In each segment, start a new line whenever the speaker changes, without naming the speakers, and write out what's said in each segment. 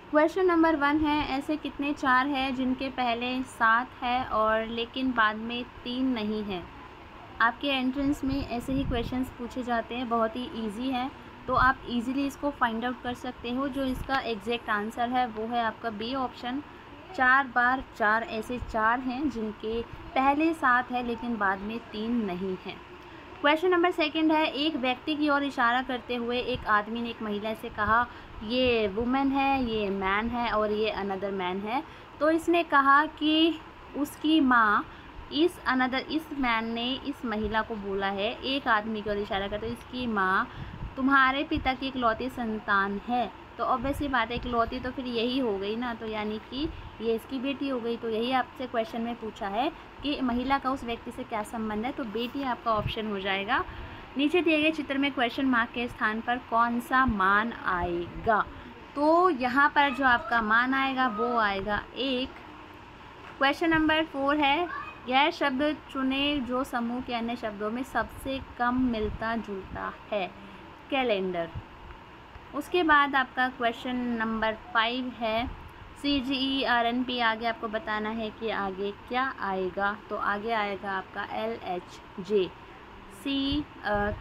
Question number 1 है, ऐसे कितने 4 हैं जिनके पहले 7 है और लेकिन बाद में 3 नहीं है। आपके एंट्रेंस में ऐसे ही क्वेश्चंस पूछे जाते हैं, बहुत ही इजी है, तो आप इजीली इसको फाइंड आउट कर सकते हो। जो इसका एग्जैक्ट आंसर है वो है आपका बी ऑप्शन। 4 बार 4 ऐसे 4 हैं जिनके पहले 7 है लेकिन बाद में 3 नहीं है। क्वेश्चन नंबर 2 है, एक व्यक्ति की ओर इशारा करते हुए एक आदमी ने एक महिला से कहा, ये वुमेन है, ये मैन है और ये अनदर मैन है। तो इसने कहा कि उसकी माँ, इस मैन ने इस महिला को बोला है, एक आदमी की ओर इशारा करते हुए, इसकी माँ तुम्हारे पिता की इकलौती संतान है। तो ऑब्वियसली बात है, इकलौती तो फिर यही हो गई ना, तो यानी कि ये इसकी बेटी हो गई। तो यही आपसे क्वेश्चन में पूछा है कि महिला का उस व्यक्ति से क्या संबंध है, तो बेटी आपका ऑप्शन हो जाएगा। नीचे दिए गए चित्र में क्वेश्चन मार्क के स्थान पर कौन सा मान आएगा? तो यहाँ पर जो आपका मान आएगा वो आएगा 1। क्वेश्चन नंबर 4 है, यह शब्द चुने जो समूह के अन्य शब्दों में सबसे कम मिलता जुलता है। कैलेंडर। उसके बाद आपका क्वेश्चन नंबर 5 है, CGERNP। आगे आपको बताना है कि आगे क्या आएगा। तो आगे आएगा आपका LHJ। C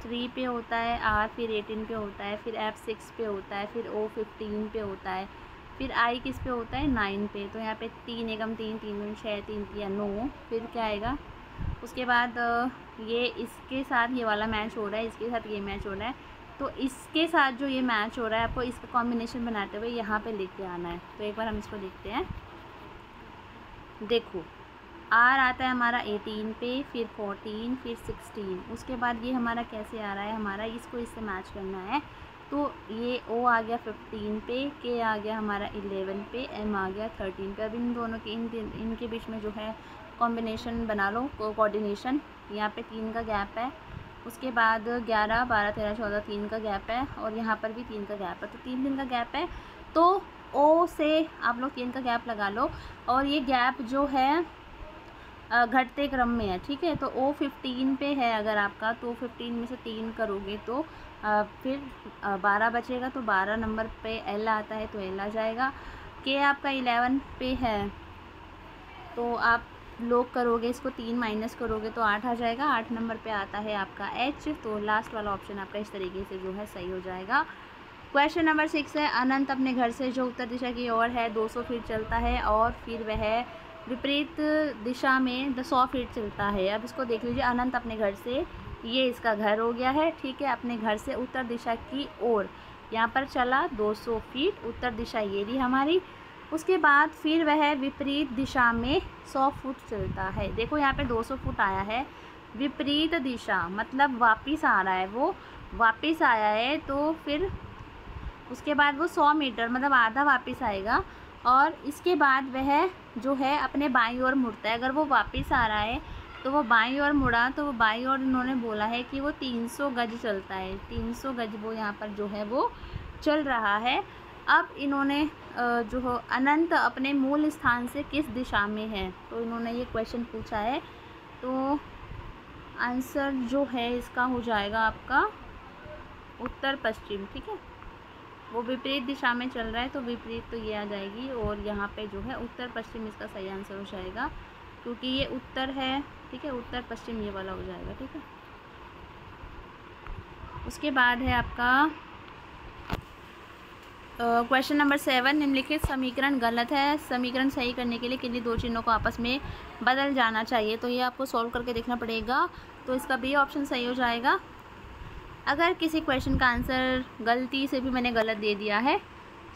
3 पे होता है, R फिर 18 पे होता है, फिर F 6 पे होता है, फिर O 15 पे होता है, फिर I किस पे होता है 9 पे। तो यहाँ पे 3 एकम 3, 3 दूनी 6, 3 तिया 9। फिर क्या आएगा उसके बाद, ये इसके साथ ये वाला मैच हो रहा है, इसके साथ ये मैच हो रहा है, तो इसके साथ जो ये मैच हो रहा है आपको इसका कॉम्बिनेशन बनाते हुए यहाँ पे लेके आना है। तो एक बार हम इसको देखते हैं। देखो R आता है हमारा 18 पे, फिर 14, फिर 16। उसके बाद ये हमारा कैसे आ रहा है, हमारा इसको इससे मैच करना है। तो ये O आ गया 15 पे, K आ गया हमारा 11 पे, M आ गया 13 पे। अब इन दोनों के इनके बीच में जो है कॉम्बिनेशन बना लो, कोऑर्डिनेशन। यहाँ पे 3 का गैप है, उसके बाद 11, 12, 13, 14 3 का गैप है, और यहाँ पर भी 3 का गैप है। तो 3 का गैप है, तो O से आप लोग 3 का गैप लगा लो, और ये गैप जो है घटते क्रम में है, ठीक है। तो O 15 पे है अगर आपका, तो 15 में से 3 करोगे तो फिर 12 बचेगा। तो 12 नंबर पे L आता है, तो L आ जाएगा। K आपका 11 पे है, तो आप लोग करोगे इसको 3 माइनस करोगे तो 8 आ जाएगा। 8 नंबर पे आता है आपका H। तो लास्ट वाला ऑप्शन आपका इस तरीके से जो है सही हो जाएगा। क्वेश्चन नंबर 6 है, अनंत अपने घर से जो उत्तर दिशा की ओर है 200 फीट चलता है और फिर वह विपरीत दिशा में 100 फीट चलता है। अब इसको देख लीजिए, अनंत अपने घर से, ये इसका घर हो गया है, ठीक है, अपने घर से उत्तर दिशा की ओर यहाँ पर चला 200 फीट, उत्तर दिशा ये रही हमारी। उसके बाद फिर वह विपरीत दिशा में 100 फुट चलता है। देखो यहाँ पे 200 फुट आया है, विपरीत दिशा मतलब वापस आ रहा है, वो वापस आया है। तो फिर उसके बाद वो 100 मीटर मतलब आधा वापस आएगा, और इसके बाद वह जो है अपने बाईं ओर मुड़ता है। अगर वो वापस आ रहा है तो वो बाईं ओर मुड़ा, तो वो बाईं ओर इन्होंने बोला है कि वो 300 गज चलता है। 300 गज वो यहाँ पर जो है वो चल रहा है। अब इन्होंने जो हो अनंत अपने मूल स्थान से किस दिशा में है, तो इन्होंने ये क्वेश्चन पूछा है। तो आंसर जो है इसका हो जाएगा आपका उत्तर पश्चिम, ठीक है। वो विपरीत दिशा में चल रहा है, तो विपरीत तो ये आ जाएगी, और यहाँ पे जो है उत्तर पश्चिम इसका सही आंसर हो जाएगा, क्योंकि ये उत्तर है, ठीक है। उत्तर पश्चिम ये वाला हो जाएगा, ठीक है। उसके बाद है आपका क्वेश्चन नंबर 7, निम्नलिखित समीकरण गलत है, समीकरण सही करने के लिए किन्हीं दो चिन्हों को आपस में बदल जाना चाहिए। तो ये आपको सॉल्व करके देखना पड़ेगा। तो इसका बी ऑप्शन सही हो जाएगा। अगर किसी क्वेश्चन का आंसर गलती से भी मैंने गलत दे दिया है,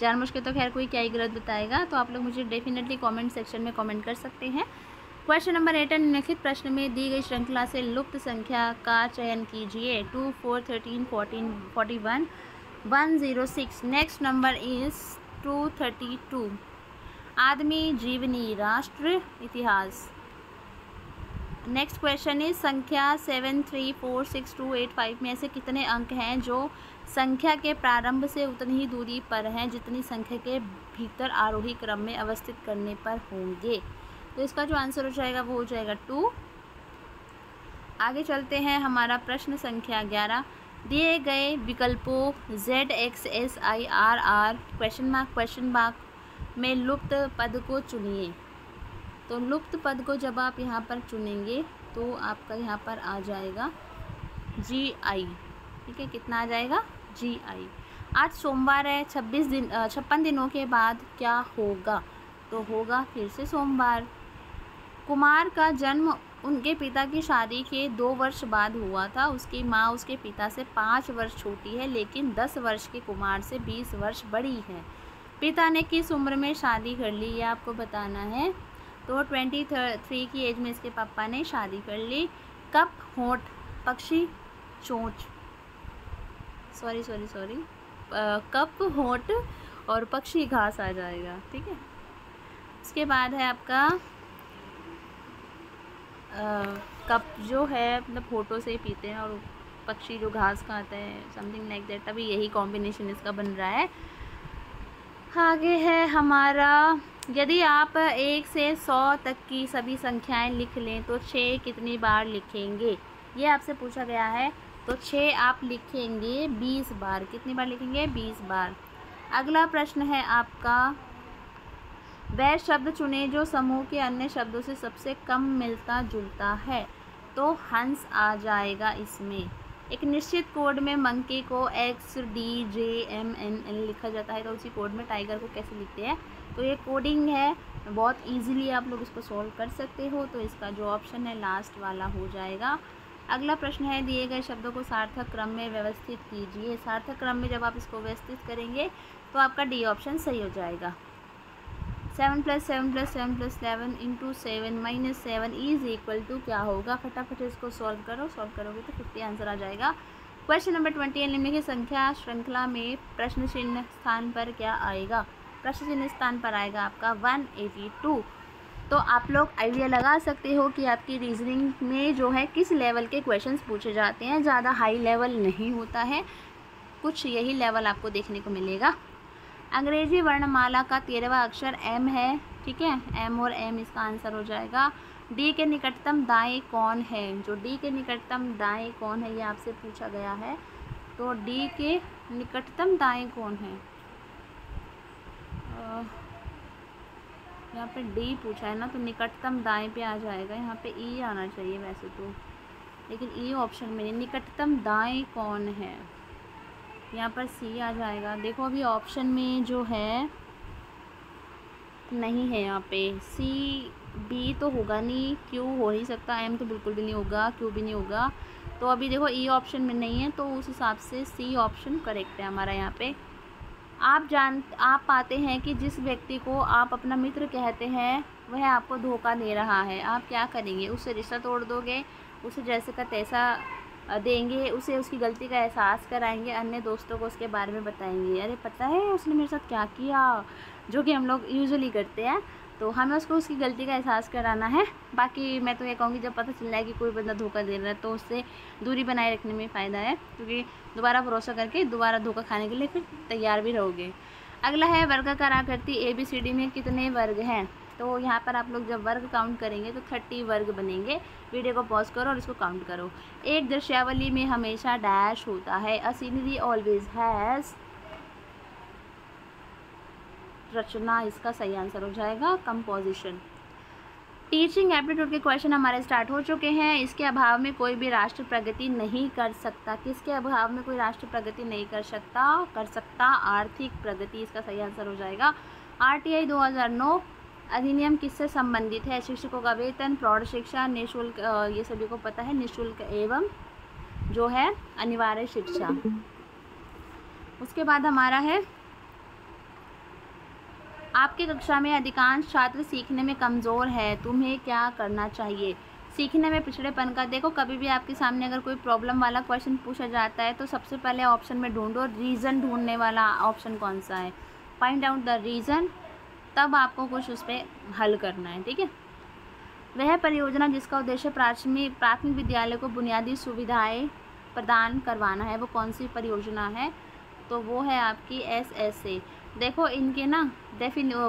जानबूझ के तो खैर कोई क्या ही गलत बताएगा, तो आप लोग मुझे डेफिनेटली कमेंट सेक्शन में कमेंट कर सकते हैं। क्वेश्चन नंबर 8, निम्नलिखित प्रश्न में दी गई श्रृंखला से लुप्त संख्या का चयन कीजिए। 2, 4, 13, 14, 41, 106। Next number is 232। आदमी, जीवनी, राष्ट्र, इतिहास। नेक्स्ट क्वेश्चन इज संख्या 7, 3, 4, 6, 2, 8, 5 में ऐसे कितने अंक हैं जो संख्या के प्रारंभ से उतनी ही दूरी पर हैं जितनी संख्या के भीतर आरोही क्रम में अवस्थित करने पर होंगे। तो इसका जो आंसर हो जाएगा वो हो जाएगा 2। आगे चलते हैं, हमारा प्रश्न संख्या 11। दिए गए विकल्पों Z, X, S, I, R, R, question mark में लुप्त पद को चुनिए। तो लुप्त पद को जब आप यहाँ पर चुनेंगे तो आपका यहाँ पर आ जाएगा GI। ठीक है, कितना आ जाएगा? GI। आज सोमवार है, 56 दिनों के बाद क्या होगा? तो होगा फिर से सोमवार। कुमार का जन्म उनके पिता की शादी के 2 वर्ष बाद हुआ था। उसकी माँ उसके पिता से 5 वर्ष छोटी है, लेकिन 10 वर्ष के कुमार से 20 वर्ष बड़ी है। पिता ने किस उम्र में शादी कर ली, ये आपको बताना है। तो 23 की एज में इसके पापा ने शादी कर ली। कप, होंठ, पक्षी, चोंच, सॉरी कप, होंठ और पक्षी घास आ जाएगा। ठीक है, उसके बाद है आपका कप जो है मतलब होठों से ही पीते हैं और पक्षी जो घास खाते हैं, समथिंग लाइक दैट। अभी यही कॉम्बिनेशन इसका बन रहा है। आगे है हमारा, यदि आप 1 से 100 तक की सभी संख्याएं लिख लें तो 6 कितनी बार लिखेंगे? ये आपसे पूछा गया है। तो 6 आप लिखेंगे 20 बार। कितनी बार लिखेंगे? 20 बार। अगला प्रश्न है आपका, वह शब्द चुने जो समूह के अन्य शब्दों से सबसे कम मिलता जुलता है। तो हंस आ जाएगा इसमें। एक निश्चित कोड में मंकी को XDJMNL लिखा जाता है, तो उसी कोड में टाइगर को कैसे लिखते हैं? तो ये कोडिंग है, बहुत इजीली आप लोग इसको सॉल्व कर सकते हो। तो इसका जो ऑप्शन है लास्ट वाला हो जाएगा। अगला प्रश्न है, दिए गए शब्दों को सार्थक क्रम में व्यवस्थित कीजिए। सार्थक क्रम में जब आप इसको व्यवस्थित करेंगे तो आपका डी ऑप्शन सही हो जाएगा। 7 + 7 + 7 + 11 × 7 - 7 = क्या होगा? फटाफट इसको सॉल्व करो। सॉल्व करोगे तो 50 आंसर आ जाएगा। क्वेश्चन नंबर 20, निम्नलिखित संख्या श्रृंखला में प्रश्न चिन्ह स्थान पर क्या आएगा? प्रश्न चिन्ह स्थान पर आएगा आपका 182। तो आप लोग आइडिया लगा सकते हो कि आपकी रीजनिंग में जो है किस लेवल के क्वेश्चंस पूछे जाते हैं। ज़्यादा हाई लेवल नहीं होता है, कुछ यही लेवल आपको देखने को मिलेगा। अंग्रेजी वर्णमाला का 13वां अक्षर M है। ठीक है, M और M इसका आंसर हो जाएगा। D के निकटतम दाएं कौन है? जो D के निकटतम दाएं कौन है ये आपसे पूछा गया है। तो D के निकटतम दाएं कौन है? यहाँ पे D पूछा है ना, तो निकटतम दाएं पे आ जाएगा। यहाँ पे E आना चाहिए वैसे तो, लेकिन E ऑप्शन में नहीं। निकटतम दाएं कौन है? यहाँ पर C आ जाएगा। देखो अभी ऑप्शन में जो है नहीं है, यहाँ पे C B तो होगा नहीं, Q हो नहीं सकता, M तो बिल्कुल भी नहीं होगा, Q भी नहीं होगा। तो अभी देखो E ऑप्शन में नहीं है, तो उस हिसाब से C ऑप्शन करेक्ट है हमारा। यहाँ पे आप पाते हैं कि जिस व्यक्ति को आप अपना मित्र कहते हैं वह आपको धोखा दे रहा है, आप क्या करेंगे? उससे रिश्ता तोड़ दोगे, उसे जैसे का तैसा देंगे, उसे उसकी गलती का एहसास कराएंगे, अन्य दोस्तों को उसके बारे में बताएंगे, अरे पता है उसने मेरे साथ क्या किया, जो कि हम लोग यूजुअली करते हैं। तो हमें उसको उसकी गलती का एहसास कराना है। बाकी मैं तो ये कहूँगी जब पता चल जाए कि कोई बंदा धोखा दे रहा है तो उससे दूरी बनाए रखने में फ़ायदा है, क्योंकि दोबारा भरोसा करके दोबारा धोखा खाने के लिए फिर तैयार भी रहोगे। अगला है, वर्गाकार आकृति ABCD में कितने वर्ग हैं? तो यहाँ पर आप लोग जब वर्ग काउंट करेंगे तो 30 वर्ग बनेंगे। वीडियो को पॉज करो और इसको काउंट करो। एक दृश्यावली में हमेशा डैश होता है। अ सीनरी ऑलवेज हैज़, रचना इसका सही आंसर हो जाएगा। कंपोजिशन। टीचिंग एप्टीट्यूड के क्वेश्चन हमारे स्टार्ट हो चुके हैं। इसके अभाव में कोई भी राष्ट्र प्रगति नहीं कर सकता। किसके अभाव में कोई राष्ट्र प्रगति नहीं कर सकता? आर्थिक प्रगति इसका सही आंसर हो जाएगा। RTI 2009 अधिनियम किससे संबंधित है? शिक्षकों का वेतन, प्रौढ़ शिक्षा, निःशुल्क, ये सभी को पता है, निःशुल्क एवं जो है अनिवार्य शिक्षा। उसके बाद हमारा है, आपकी कक्षा में अधिकांश छात्र सीखने में कमज़ोर है, तुम्हें क्या करना चाहिए? सीखने में पिछड़ेपन का, देखो कभी भी आपके सामने अगर कोई प्रॉब्लम वाला क्वेश्चन पूछा जाता है तो सबसे पहले ऑप्शन में ढूंढो रीज़न, ढूंढने वाला ऑप्शन कौन सा है, फाइंड आउट द रीज़न, तब आपको कुछ उस पर हल करना है। ठीक है, वह परियोजना जिसका उद्देश्य प्राथमिक विद्यालय को बुनियादी सुविधाएं प्रदान करवाना है, वो कौन सी परियोजना है? तो वो है आपकी SSA। देखो इनके ना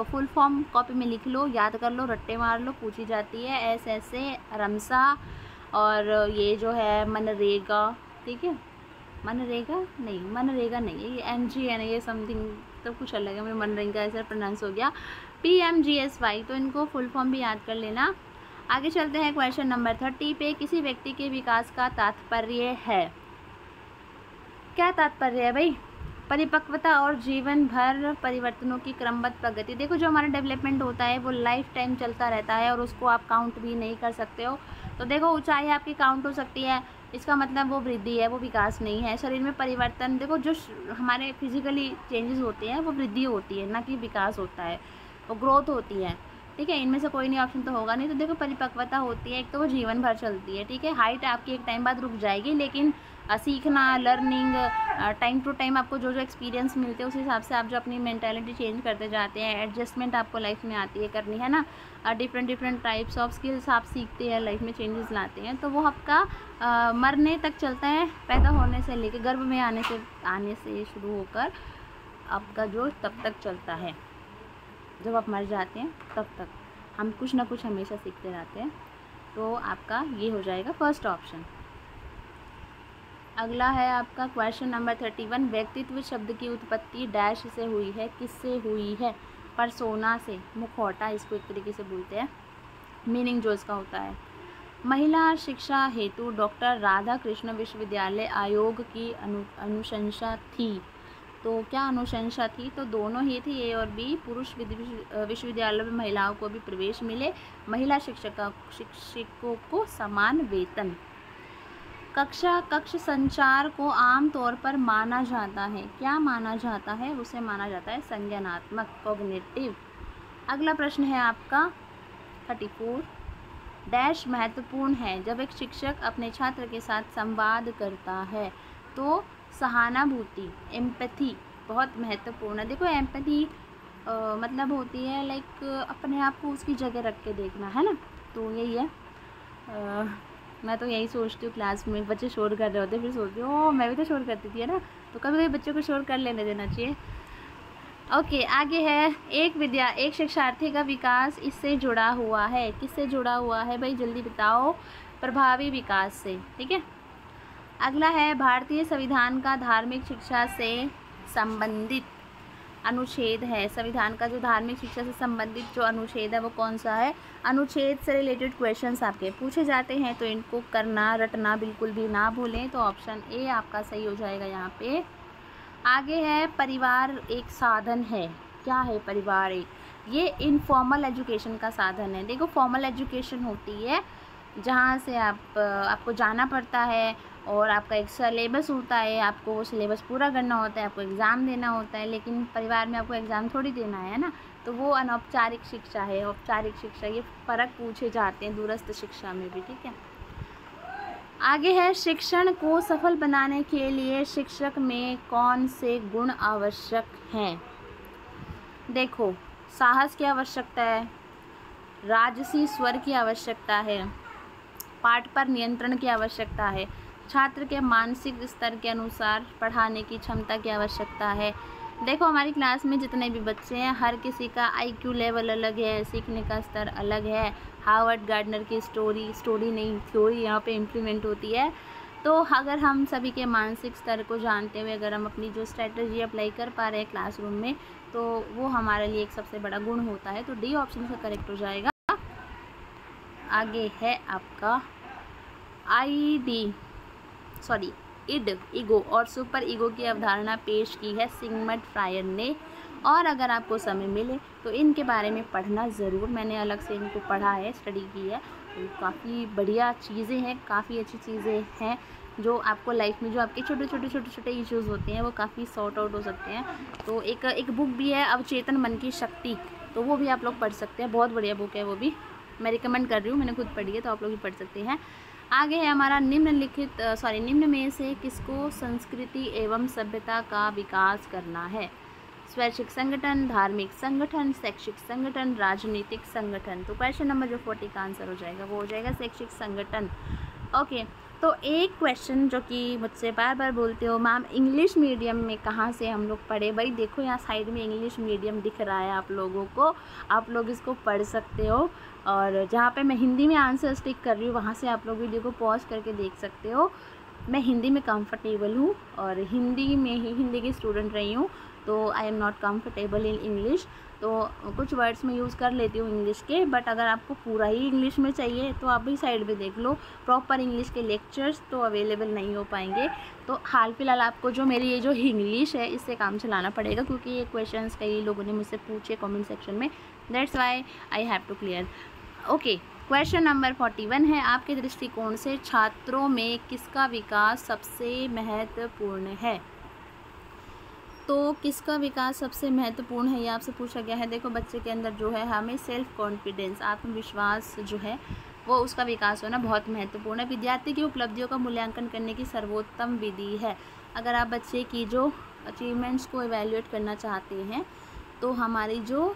फुल फॉर्म कॉपी में लिख लो, याद कर लो, रट्टे मार लो, पूछी जाती है। SSA, रमसा और ये जो है मनरेगा। ठीक है, मनरेगा नहीं, ये MGN, ये समथिंग तो कुछ अलग है, मेरे मनरेगा ऐसा प्रोनाउंस हो गया, PMGSY। तो इनको फुल फॉर्म भी याद कर लेना। आगे चलते हैं क्वेश्चन नंबर 30 पे। किसी व्यक्ति के विकास का तात्पर्य है, क्या तात्पर्य है भाई? परिपक्वता और जीवन भर परिवर्तनों की क्रमबद्ध प्रगति। देखो जो हमारा डेवलपमेंट होता है वो लाइफ टाइम चलता रहता है और उसको आप काउंट भी नहीं कर सकते हो। तो देखो ऊंचाई आपकी काउंट हो सकती है, इसका मतलब वो वृद्धि है, वो विकास नहीं है। शरीर में परिवर्तन, देखो जो हमारे फिजिकली चेंजेस होते हैं वो वृद्धि होती है, ना कि विकास होता है, वो ग्रोथ होती है। ठीक है, इनमें से कोई नहीं ऑप्शन तो होगा नहीं। तो देखो परिपक्वता होती है, एक तो वो जीवन भर चलती है। ठीक है, हाइट आपकी एक टाइम बाद रुक जाएगी, लेकिन सीखना, लर्निंग, टाइम टू टाइम आपको जो जो एक्सपीरियंस मिलते हैं उस हिसाब से आप जो अपनी मेंटालिटी चेंज करते जाते हैं, एडजस्टमेंट आपको लाइफ में आती है करनी, है ना। डिफरेंट टाइप्स ऑफ स्किल्स आप सीखते हैं, लाइफ में चेंजेस लाते हैं। तो वो आपका मरने तक चलता है, पैदा होने से लेकर गर्भ में आने से शुरू होकर आपका जो तब तक चलता है, जब आप मर जाते हैं तब तक हम कुछ ना कुछ हमेशा सीखते रहते हैं। तो आपका ये हो जाएगा फर्स्ट ऑप्शन। अगला है आपका क्वेश्चन नंबर 31। व्यक्तित्व शब्द की उत्पत्ति डैश से हुई है, किससे हुई है? परसोना से, मुखौटा इसको एक तरीके से बोलते हैं, मीनिंग जो इसका होता है। महिला शिक्षा हेतु डॉक्टर राधा कृष्ण विश्वविद्यालय आयोग की अनुशंसा थी। तो क्या अनुशंसा थी? तो दोनों ही थी, ए और बी। पुरुष विश्वविद्यालयों में महिलाओं को भी प्रवेश मिले, महिला शिक्षकों को समान वेतन। कक्ष संचार को आम तौर पर माना जाता है, क्या माना जाता है? उसे माना जाता है संज्ञानात्मक, कॉग्निटिव। अगला प्रश्न है आपका 34। डैश महत्वपूर्ण है जब एक शिक्षक अपने छात्र के साथ संवाद करता है? तो सहानुभूति, एम्पैथी बहुत महत्वपूर्ण है। देखो एम्पैथी मतलब होती है लाइक अपने आप को उसकी जगह रख के देखना, है ना। तो यही है, मैं तो यही सोचती हूँ। क्लास में बच्चे शोर कर रहे होते हैं, फिर सोचती हूँ ओ मैं भी तो शोर करती थी, है ना। तो कभी कभी बच्चों को शोर कर लेने देना चाहिए। ओके, आगे है एक शिक्षार्थी का विकास इससे जुड़ा हुआ है, किससे जुड़ा हुआ है भाई? जल्दी बताओ। प्रभावी विकास से। ठीक है, अगला है भारतीय संविधान का धार्मिक शिक्षा से संबंधित अनुच्छेद है। संविधान का जो धार्मिक शिक्षा से संबंधित जो अनुच्छेद है वो कौन सा है? अनुच्छेद से रिलेटेड क्वेश्चंस आपके पूछे जाते हैं, तो इनको करना, रटना बिल्कुल भी ना भूलें। तो ऑप्शन ए आपका सही हो जाएगा यहाँ पे। आगे है परिवार एक साधन है, क्या है परिवार एक? ये इनफॉर्मल एजुकेशन का साधन है। देखो फॉर्मल एजुकेशन होती है जहाँ से आपको जाना पड़ता है और आपका एक सिलेबस होता है, आपको वो सिलेबस पूरा करना होता है, आपको एग्ज़ाम देना होता है। लेकिन परिवार में आपको एग्ज़ाम थोड़ी देना है ना। तो वो अनौपचारिक शिक्षा है, औपचारिक शिक्षा, ये फ़र्क पूछे जाते हैं दूरस्थ शिक्षा में भी। ठीक है, आगे है शिक्षण को सफल बनाने के लिए शिक्षक में कौन से गुण आवश्यक हैं? देखो साहस की आवश्यकता है, राजसी स्वर की आवश्यकता है, पाठ पर नियंत्रण की आवश्यकता है, छात्र के मानसिक स्तर के अनुसार पढ़ाने की क्षमता की आवश्यकता है। देखो हमारी क्लास में जितने भी बच्चे हैं हर किसी का IQ लेवल अलग है, सीखने का स्तर अलग है। हार्वर्ड गार्डनर की स्टोरी नहीं थ्योरी यहाँ पे इम्प्लीमेंट होती है। तो अगर हम सभी के मानसिक स्तर को जानते हुए अगर हम अपनी जो स्ट्रेटजी अप्लाई कर पा रहे हैं क्लासरूम में, तो वो हमारे लिए एक सबसे बड़ा गुण होता है। तो डी ऑप्शन से करेक्ट हो जाएगा। आगे है आपका इड, ईगो और सुपर ईगो की अवधारणा पेश की है सिगमंड फ्रायर ने। और अगर आपको समय मिले तो इनके बारे में पढ़ना ज़रूर, मैंने अलग से इनको पढ़ा है, स्टडी की है। तो काफ़ी बढ़िया चीज़ें हैं, काफ़ी अच्छी चीज़ें हैं जो आपको लाइफ में जो आपके छोटे इश्यूज़ होते हैं वो काफ़ी सॉर्ट आउट हो सकते हैं। तो एक बुक भी है अवचेतन मन की शक्ति, तो वो भी आप लोग पढ़ सकते हैं, बहुत बढ़िया बुक है वो भी, मैं रिकमेंड कर रही हूँ, मैंने खुद पढ़ी है, तो आप लोग भी पढ़ सकते हैं। आगे है हमारा निम्न में से किसको संस्कृति एवं सभ्यता का विकास करना है? स्वैच्छिक संगठन, धार्मिक संगठन, शैक्षिक संगठन, राजनीतिक संगठन। तो क्वेश्चन नंबर जो 40 का आंसर हो जाएगा वो हो जाएगा शैक्षिक संगठन। ओके, तो एक क्वेश्चन जो कि मुझसे बार बार बोलते हो मैम इंग्लिश मीडियम में कहाँ से हम लोग पढ़े? भाई देखो यहाँ साइड में इंग्लिश मीडियम दिख रहा है आप लोगों को, आप लोग इसको पढ़ सकते हो। और जहाँ पे मैं हिंदी में आंसर स्टिक कर रही हूँ वहाँ से आप लोग वीडियो को पॉज करके देख सकते हो। मैं हिंदी में कंफर्टेबल हूँ और हिंदी की स्टूडेंट रही हूँ, तो I am not comfortable in English, तो कुछ वर्ड्स मैं यूज़ कर लेती हूँ इंग्लिश के, बट अगर आपको पूरा ही इंग्लिश में चाहिए तो आप भी साइड पे देख लो, प्रॉपर इंग्लिश के लेक्चर्स तो अवेलेबल नहीं हो पाएंगे। तो हाल फिलहाल आपको जो मेरी ये जो इंग्लिश है इससे काम चलाना पड़ेगा, क्योंकि ये क्वेश्चंस कई लोगों ने मुझसे पूछे कमेंट सेक्शन में, that's why I have to clear. Okay, question number 41 है, आपके दृष्टिकोण से छात्रों में किसका विकास सबसे महत्वपूर्ण है? तो किसका विकास सबसे महत्वपूर्ण है ये आपसे पूछा गया है। देखो, बच्चे के अंदर जो है हमें सेल्फ कॉन्फिडेंस, आत्मविश्वास जो है वो उसका विकास होना बहुत महत्वपूर्ण है। विद्यार्थी की उपलब्धियों का मूल्यांकन करने की सर्वोत्तम विधि है। अगर आप बच्चे की जो अचीवमेंट्स को इवैल्यूएट करना चाहते हैं तो हमारी जो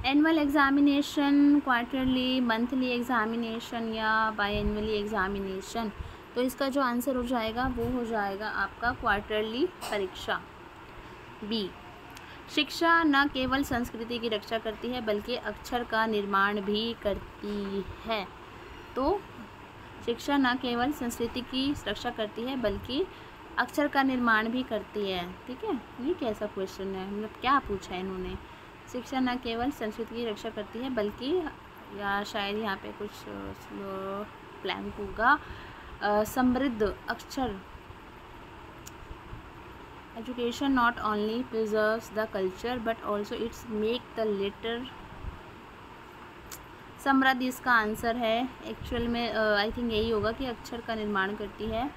annual examination, quarterly, monthly examination या बाई एनुअली एग्ज़ामिनेशन, तो इसका जो आंसर हो जाएगा वो हो जाएगा आपका क्वार्टरली परीक्षा। बी, शिक्षा न केवल संस्कृति की रक्षा करती है बल्कि अक्षर का निर्माण भी करती है। तो शिक्षा न केवल संस्कृति की रक्षा करती है बल्कि अक्षर का निर्माण भी करती है। ठीक है, ये कैसा क्वेश्चन है, मतलब क्या पूछा है इन्होंने? शिक्षा न केवल संस्कृति की रक्षा करती है बल्कि, या शायद यहाँ पे कुछ ब्लैंक होगा, समृद्ध अक्षर। Education not only preserves the culture but also its make the latter. समृद्ध इसका आंसर है। एक्चुअल में आई थिंक यही होगा कि अक्षर का निर्माण करती है,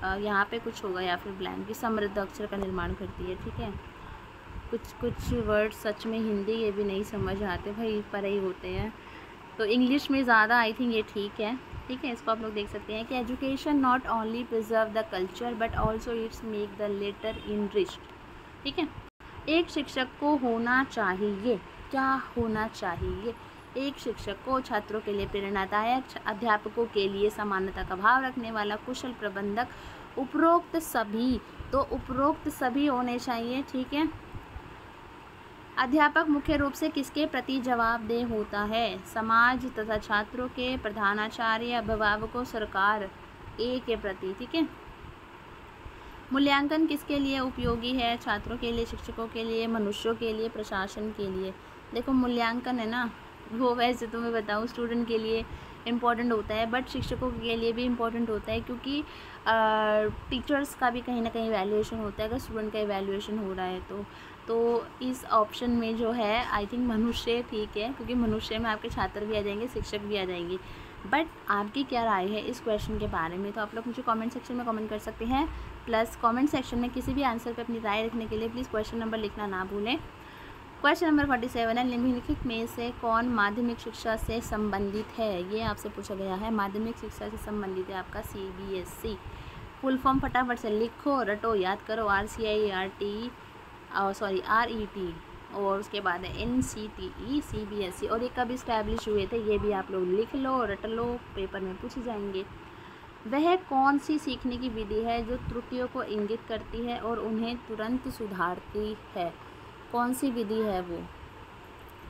यहाँ पे कुछ होगा या फिर ब्लैंक की समृद्ध अक्षर का निर्माण करती है। ठीक है, कुछ वर्ड सच में हिंदी ये भी नहीं समझ आते भाई, पर ही होते हैं, तो इंग्लिश में ज़्यादा आई थिंक ये ठीक है। ठीक है, इसको आप लोग देख सकते हैं कि education not only preserve the culture but also its make the latter enriched. ठीक है, एक शिक्षक को होना चाहिए, क्या होना चाहिए? एक शिक्षक को छात्रों के लिए प्रेरणादायक, अध्यापकों के लिए समानता का भाव रखने वाला, कुशल प्रबंधक, उपरोक्त सभी, तो उपरोक्त सभी होने चाहिए। ठीक है, अध्यापक मुख्य रूप से किसके प्रति जवाबदेह होता है? समाज तथा छात्रों के, प्रधानाचार्य, अभिभावकों, सरकार, ए के प्रति। ठीक है, मूल्यांकन किसके लिए उपयोगी है? छात्रों के लिए, शिक्षकों के लिए, मनुष्यों के लिए, प्रशासन के लिए। देखो, मूल्यांकन है ना, वो वैसे तो मैं बताऊँ स्टूडेंट के लिए इम्पॉर्टेंट होता है, बट शिक्षकों के लिए भी इम्पॉर्टेंट होता है, क्योंकि टीचर्स का भी कहीं ना कहीं वैल्यूएशन होता है अगर स्टूडेंट का इवैल्यूएशन हो रहा है तो इस ऑप्शन में जो है आई थिंक मनुष्य ठीक है, क्योंकि मनुष्य में आपके छात्र भी आ जाएंगे, शिक्षक भी आ जाएंगे। बट आपकी क्या राय है इस क्वेश्चन के बारे में, तो आप लोग मुझे कमेंट सेक्शन में कमेंट कर सकते हैं। प्लस कमेंट सेक्शन में किसी भी आंसर पे अपनी राय रखने के लिए प्लीज़ क्वेश्चन नंबर लिखना ना भूलें। क्वेश्चन नंबर 47 है, निम्नलिखित में से कौन माध्यमिक शिक्षा से संबंधित है? ये आपसे पूछा गया है। माध्यमिक शिक्षा से संबंधित है आपका CBSE। फुल फॉर्म फटाफट से लिखो, रटो, याद करो। RET और उसके बाद है NCTE, CBSE, और ये कब इस्टेब्लिश हुए थे ये भी आप लोग लिख लो, रट लो, पेपर में पूछे जाएंगे। वह कौन सी सीखने की विधि है जो त्रुटियों को इंगित करती है और उन्हें तुरंत सुधारती है? कौन सी विधि है वो?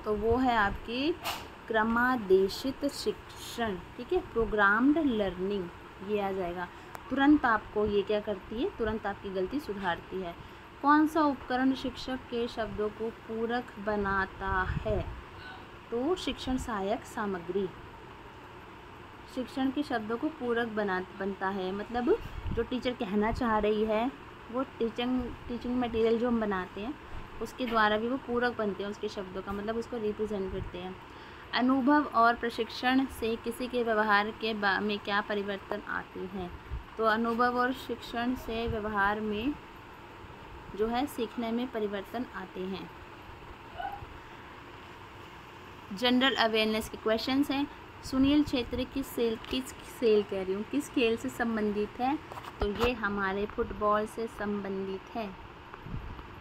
तो वो है आपकी क्रमादेशित शिक्षण। ठीक है, प्रोग्राम्ड लर्निंग, ये आ जाएगा। तुरंत आपको ये क्या करती है? तुरंत आपकी गलती सुधारती है। कौन सा उपकरण शिक्षक के शब्दों को पूरक बनाता है? तो शिक्षण सहायक सामग्री शिक्षण के शब्दों को पूरक बनता है, मतलब जो टीचर कहना चाह रही है वो टीचिंग मटेरियल जो हम बनाते हैं उसके द्वारा भी वो पूरक बनते हैं उसके शब्दों का, मतलब उसको रिप्रेजेंट करते हैं। अनुभव और प्रशिक्षण से किसी के व्यवहार में क्या परिवर्तन आते हैं? तो अनुभव और शिक्षण से व्यवहार में जो है सीखने में परिवर्तन आते हैं। जनरल अवेयरनेस के क्वेश्चंस हैं। सुनील क्षेत्र किस खेल से संबंधित है? तो ये हमारे फुटबॉल से संबंधित है।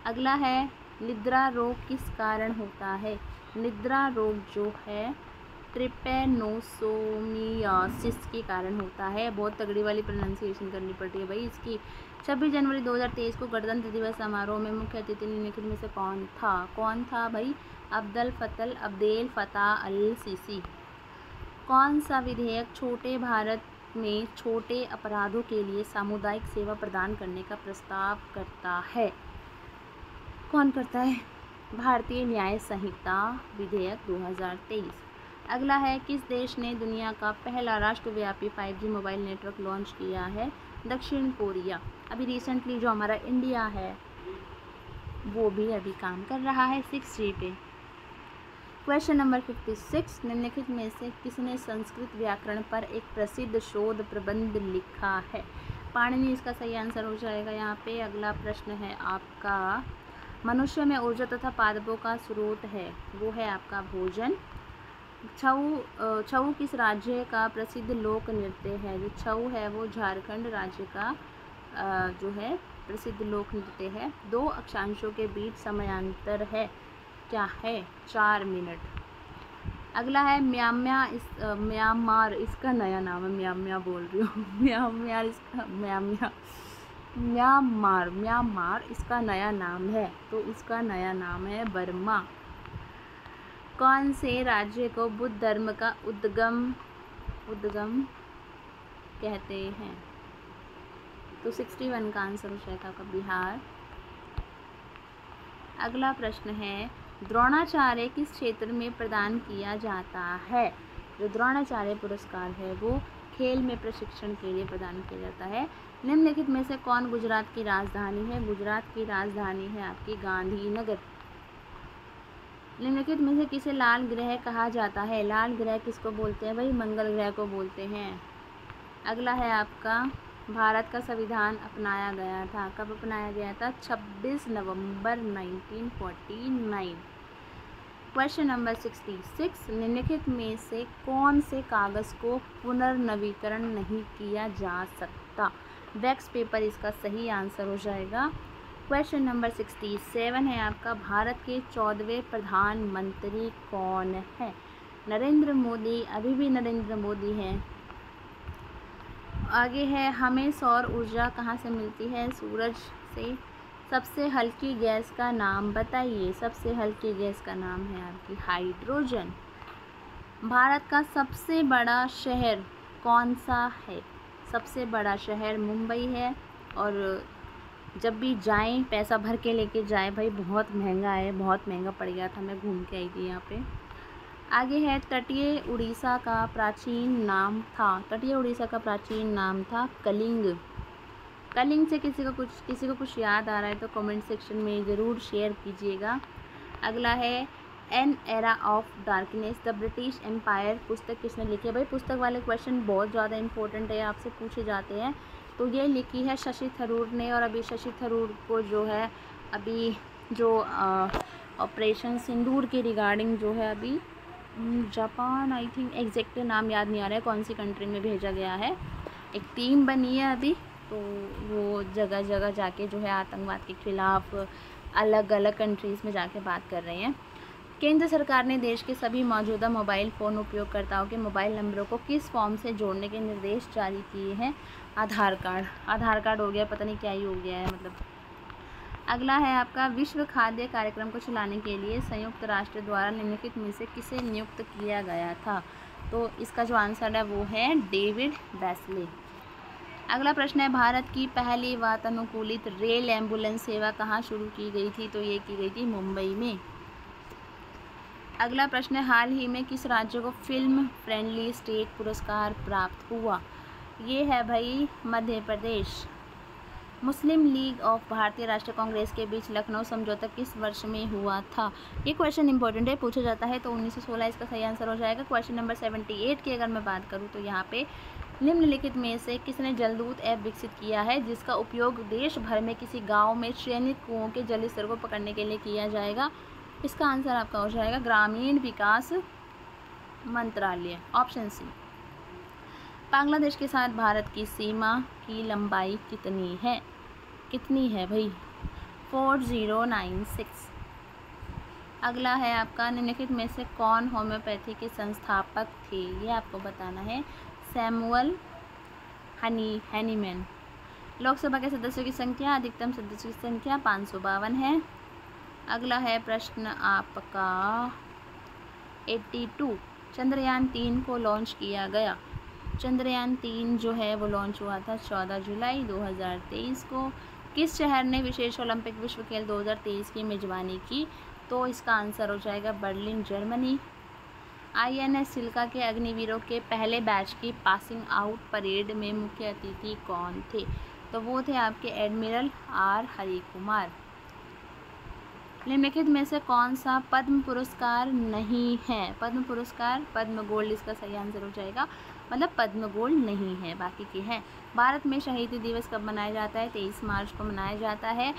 अगला है, निद्रा रोग किस कारण होता है? निद्रा रोग जो है ट्रिपेनोसोमियासिस के कारण होता है। बहुत तगड़ी वाली प्रोनाउंसिएशन करनी पड़ती है भाई इसकी। 26 जनवरी 2023 को गणतंत्र दिवस समारोह में मुख्य अतिथि निम्नलिखित में से कौन था भाई? अब्देल फताह अल सीसी। कौन सा विधेयक छोटे भारत में छोटे अपराधों के लिए सामुदायिक सेवा प्रदान करने का प्रस्ताव करता है? कौन करता है? भारतीय न्याय संहिता विधेयक 2023। अगला है, किस देश ने दुनिया का पहला राष्ट्रव्यापी 5G मोबाइल नेटवर्क लॉन्च किया है? दक्षिण कोरिया। अभी रिसेंटली जो हमारा इंडिया है वो भी अभी काम कर रहा है 6G पे। क्वेश्चन नंबर 56, निम्नलिखित में से किसने संस्कृत व्याकरण पर एक प्रसिद्ध शोध प्रबंध लिखा है? पाणिनि इसका सही आंसर हो जाएगा यहाँ पे। अगला प्रश्न है आपका, मनुष्य में ऊर्जा तथा पादपों का स्रोत है, वो है आपका भोजन। छऊ किस राज्य का प्रसिद्ध लोक नृत्य है? जो छऊ है वो झारखंड राज्य का जो है प्रसिद्ध लोक नृत्य है। 2 अक्षांशों के बीच समांतर है, क्या है? 4 मिनट। अगला है, म्यांमार इसका नया नाम है, बोल रही हूँ म्यांमार इसका नया नाम है, तो इसका नया नाम है बर्मा। कौन से राज्य को बुद्ध धर्म का उद्गम कहते हैं? तो 61 का आंसर हो जाएगा आपका बिहार। अगला प्रश्न है, द्रोणाचार्य किस क्षेत्र में प्रदान किया जाता है? जो द्रोणाचार्य पुरस्कार है वो खेल में प्रशिक्षण के लिए प्रदान किया जाता है। निम्नलिखित में से कौन गुजरात की राजधानी है? गुजरात की राजधानी है आपकी गांधीनगर। निम्नलिखित में से किसे लाल ग्रह कहा जाता है? लाल ग्रह किसको बोलते हैं भाई? मंगल ग्रह को बोलते हैं। अगला है आपका, भारत का संविधान अपनाया गया था, कब अपनाया गया था? 26 नवंबर 1949। क्वेश्चन नंबर 66, निम्नलिखित में से कौन से कागज़ को पुनर्नवीकरण नहीं किया जा सकता? वैक्स पेपर इसका सही आंसर हो जाएगा। क्वेश्चन नंबर 67 है आपका, भारत के 14वें प्रधानमंत्री कौन है? नरेंद्र मोदी, अभी भी नरेंद्र मोदी हैं। आगे है, हमें सौर ऊर्जा कहाँ से मिलती है? सूरज से। सबसे हल्की गैस का नाम बताइए। सबसे हल्की गैस का नाम है आपकी हाइड्रोजन। भारत का सबसे बड़ा शहर कौन सा है? सबसे बड़ा शहर मुंबई है, और जब भी जाएं पैसा भर के लेके जाएं भाई, बहुत महंगा है, बहुत महंगा पड़ गया था, मैं घूम के आई थी यहाँ पे। आगे है, तटीय उड़ीसा का प्राचीन नाम था। तटीय उड़ीसा का प्राचीन नाम था कलिंग। कलिंग से किसी को कुछ याद आ रहा है तो कमेंट सेक्शन में ज़रूर शेयर कीजिएगा। अगला है, an era of darkness the British empire पुस्तक किसने लिखी है? भाई पुस्तक वाले क्वेश्चन बहुत ज़्यादा इंपॉर्टेंट है, आपसे पूछे जाते हैं। तो ये लिखी है शशि थरूर ने, और अभी शशि थरूर को जो है अभी जो ऑपरेशन सिंदूर के रिगार्डिंग जो है अभी जापान, आई थिंक एग्जैक्ट नाम याद नहीं आ रहा है कौन सी कंट्री में भेजा गया है। एक टीम बनी है अभी, तो वो जगह जगह जाके जो है आतंकवाद के खिलाफ अलग अलग कंट्रीज़ में जाके बात कर रहे हैं। केंद्र सरकार ने देश के सभी मौजूदा मोबाइल फ़ोन उपयोगकर्ताओं के मोबाइल नंबरों को किस फॉर्म से जोड़ने के निर्देश जारी किए हैं? आधार कार्ड हो गया, पता नहीं क्या ही हो गया है मतलब। अगला है आपका, विश्व खाद्य कार्यक्रम को चलाने के लिए संयुक्त राष्ट्र द्वारा निम्नलिखित में से किसे नियुक्त किया गया था? तो इसका जो आंसर है वो है डेविड बेस्ले। अगला प्रश्न है, भारत की पहली वातानुकूलित रेल एम्बुलेंस सेवा कहाँ शुरू की गई थी? तो ये की गई थी मुंबई में। अगला प्रश्न है, हाल ही में किस राज्य को फिल्म फ्रेंडली स्टेट पुरस्कार प्राप्त हुआ? ये है भाई मध्य प्रदेश। मुस्लिम लीग ऑफ भारतीय राष्ट्रीय कांग्रेस के बीच लखनऊ समझौता किस वर्ष में हुआ था? ये क्वेश्चन इंपॉर्टेंट है, पूछा जाता है, तो 1916 इसका सही आंसर हो जाएगा। क्वेश्चन नंबर 78 की अगर मैं बात करूँ तो यहाँ पे निम्नलिखित में से किसने जलदूत ऐप विकसित किया है जिसका उपयोग देश भर में किसी गाँव में चयनित कुओं के जल स्तर को पकड़ने के लिए किया जाएगा? इसका आंसर आपका हो जाएगा ग्रामीण विकास मंत्रालय, ऑप्शन सी। बांग्लादेश के साथ भारत की सीमा की लंबाई कितनी है? कितनी है भाई? 4096। अगला है आपका, निम्नलिखित में से कौन होम्योपैथी के संस्थापक थे? ये आपको बताना है। Samuel Hahnemann. लोकसभा के सदस्यों की संख्या, अधिकतम सदस्यों की संख्या 552 है। अगला है प्रश्न आपका 82, चंद्रयान 3 को लॉन्च किया गया। चंद्रयान 3 जो है वो लॉन्च हुआ था 14 जुलाई 2023 को। किस शहर ने विशेष ओलंपिक विश्व खेल 2023 की मेज़बानी की? तो इसका आंसर हो जाएगा बर्लिन, जर्मनी। INS सिल्का के अग्निवीरों के पहले बैच की पासिंग आउट परेड में मुख्य अतिथि कौन थे? तो वो थे आपके एडमिरल R हरि कुमार। निम्नलिखित में से कौन सा पद्म पुरस्कार नहीं है? पद्म पुरस्कार, पद्म गोल्ड इसका सही आंसर हो जाएगा, मतलब पद्म गोल्ड नहीं है, बाकी के हैं। भारत में शहीदी दिवस कब मनाया जाता है? 23 मार्च को मनाया जाता है।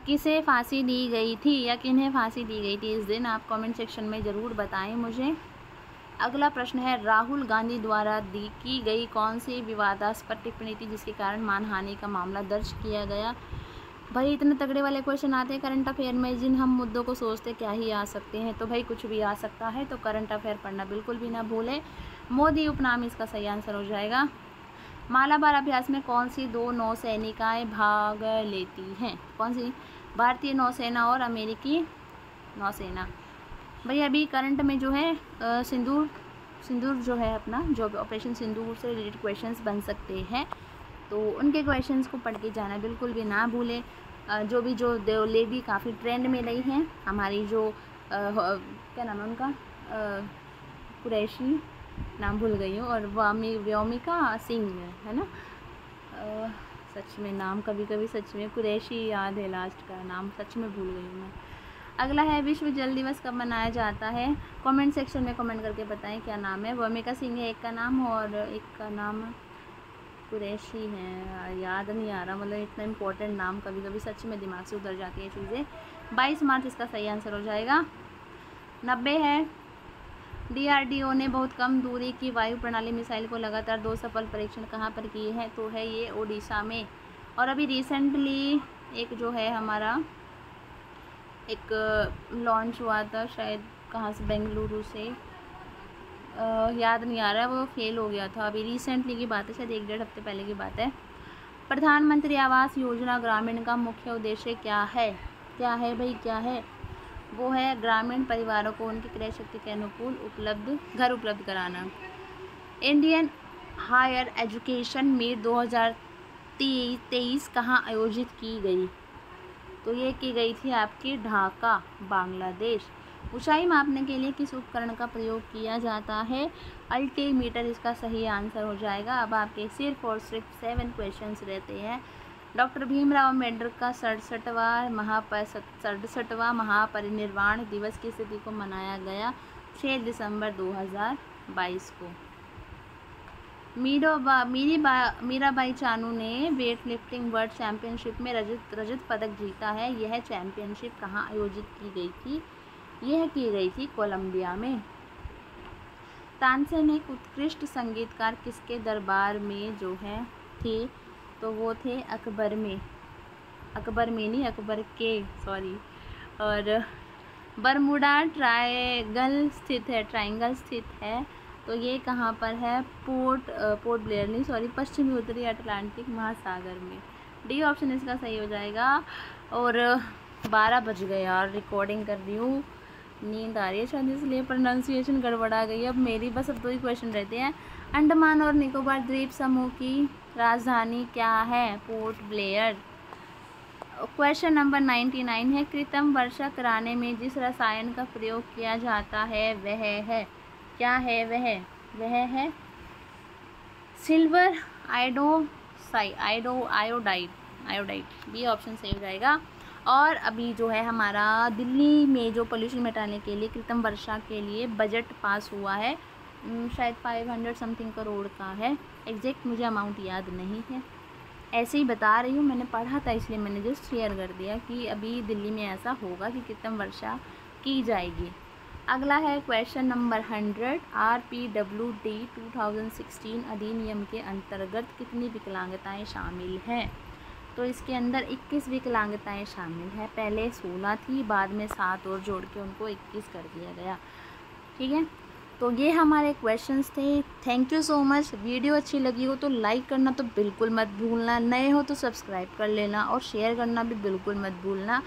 किसे फांसी दी गई थी या किन्हें फांसी दी गई थी इस दिन? आप कमेंट सेक्शन में ज़रूर बताएं मुझे। अगला प्रश्न है, राहुल गांधी द्वारा की गई कौन सी विवादास्पद टिप्पणी थी जिसके कारण मानहानि का मामला दर्ज किया गया? भाई इतने तगड़े वाले क्वेश्चन आते हैं करंट अफेयर में, जिन हम मुद्दों को सोचते क्या ही आ सकते हैं, तो भाई कुछ भी आ सकता है, तो करंट अफेयर पढ़ना बिल्कुल भी ना भूलें। मोदी उपनाम इसका सही आंसर हो जाएगा। मालाबार अभ्यास में कौन सी 2 नौसैनिकाएँ भाग लेती हैं? कौन सी? भारतीय नौसेना और अमेरिकी नौसेना। भाई अभी करंट में जो है सिंदूर जो है अपना, जो ऑपरेशन सिंदूर से रिलेटेड क्वेश्चंस बन सकते हैं, तो उनके क्वेश्चंस को पढ़ के जाना बिल्कुल भी ना भूलें। जो लेडी काफ़ी ट्रेंड में रही हैं, हमारी जो क्या नाम है उनका, कुरैशी, नाम भूल गई हूँ, और व्योमिका सिंह है ना, सच में नाम कभी कभी सच में कुरैशी याद है, लास्ट का नाम सच में भूल गई हूँ मैं। अगला है, विश्व जल दिवस कब मनाया जाता है? कमेंट सेक्शन में कमेंट करके बताएं क्या नाम है। व्योमिका सिंह है एक का नाम, और एक का नाम कुरैशी है, याद नहीं आ रहा, मतलब इतना इम्पोर्टेंट नाम कभी कभी सच में दिमाग से उतर जाती है चीज़ें। 22 मार्च इसका सही आंसर हो जाएगा। 90 है, DRDO ने बहुत कम दूरी की वायु प्रणाली मिसाइल को लगातार 2 सफल परीक्षण कहाँ पर किए हैं? तो है ये ओडिशा में। और अभी रिसेंटली एक जो है हमारा एक लॉन्च हुआ था, शायद कहाँ से, बेंगलुरु से, याद नहीं आ रहा है, वो फेल हो गया था। अभी रिसेंटली की बात है, शायद 1-1.5 हफ्ते पहले की बात है। प्रधानमंत्री आवास योजना ग्रामीण का मुख्य उद्देश्य क्या है? क्या है भाई, क्या है? वो है ग्रामीण परिवारों को उनकी क्रय शक्ति के अनुकूल घर उपलब्ध कराना। इंडियन हायर एजुकेशन मीट 2023 कहाँ आयोजित की गई? तो ये की गई थी आपकी ढाका, बांग्लादेश। ऊंचाई मापने के लिए किस उपकरण का प्रयोग किया जाता है? अल्टीमीटर इसका सही आंसर हो जाएगा। अब आपके सिर्फ और सिर्फ 7 क्वेश्चंस रहते हैं। डॉक्टर भीमराव अम्बेडकर का 67वां महापरिनिर्वाण दिवस किस तिथि को मनाया गया? 6 दिसंबर 2022 को। मीराबाई चानू ने वेट लिफ्टिंग वर्ल्ड चैम्पियनशिप में रजत पदक जीता है। यह चैम्पियनशिप कहाँ आयोजित की गई थी? यह की गई थी कोलंबिया में। तानसेन एक उत्कृष्ट संगीतकार किसके दरबार में जो है थे? तो वो थे अकबर में, अकबर के, सॉरी। और बरमुडा ट्रायंगल स्थित है, तो ये कहाँ पर है? पोर्ट ब्लेयर नहीं, सॉरी, पश्चिमी उत्तरी अटलांटिक महासागर में। डी ऑप्शन इसका सही हो जाएगा। और 12 बज गए यार, रिकॉर्डिंग कर रही हूँ, नींद आ रही है शायद, इसलिए प्रोनाउंसिएशन गड़बड़ा गई अब मेरी। बस अब 2 ही क्वेश्चन रहते हैं। अंडमान और निकोबार द्वीप समूह की राजधानी क्या है? Port Blair. क्वेश्चन नंबर 99 है, कृत्रिम वर्षा कराने में जिस रसायन का प्रयोग किया जाता है वह है, क्या है वह है सिल्वर आयोडाइड। बी ऑप्शन सही हो जाएगा। और अभी जो है हमारा दिल्ली में जो पोल्यूशन मिटाने के लिए कृत्रिम वर्षा के लिए बजट पास हुआ है, शायद 500 समथिंग करोड़ का है। एग्जैक्ट मुझे अमाउंट याद नहीं है, ऐसे ही बता रही हूँ, मैंने पढ़ा था इसलिए मैंने जस्ट शेयर कर दिया कि अभी दिल्ली में ऐसा होगा कि कृत्रिम वर्षा की जाएगी। अगला है क्वेश्चन नंबर 100, RPWD 2016 अधिनियम के अंतर्गत कितनी विकलांगताएं शामिल हैं? तो इसके अंदर 21 विकलांगताएं शामिल हैं। पहले 16 थी, बाद में 7 और जोड़ के उनको 21 कर दिया गया। ठीक है, तो ये हमारे क्वेश्चंस थे। Thank you so much. Video अच्छी लगी हो तो लाइक करना तो बिल्कुल मत भूलना, नए हो तो सब्सक्राइब कर लेना, और शेयर करना भी बिल्कुल मत भूलना।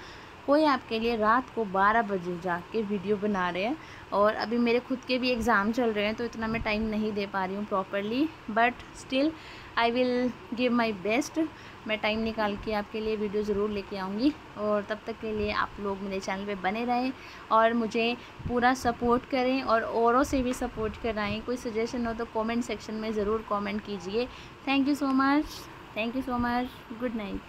कोई आपके लिए रात को 12 बजे जाग के वीडियो बना रहे हैं। और अभी मेरे खुद के भी एग्ज़ाम चल रहे हैं, तो इतना मैं टाइम नहीं दे पा रही हूँ properly, but still I will give my best. मैं टाइम निकाल के आपके लिए वीडियो ज़रूर लेके आऊँगी। और तब तक के लिए आप लोग मेरे चैनल पे बने रहें और मुझे पूरा सपोर्ट करें और औरों से भी सपोर्ट कराएं। कोई सजेशन हो तो कमेंट सेक्शन में ज़रूर कमेंट कीजिए। Thank you so much, thank you so much, good night.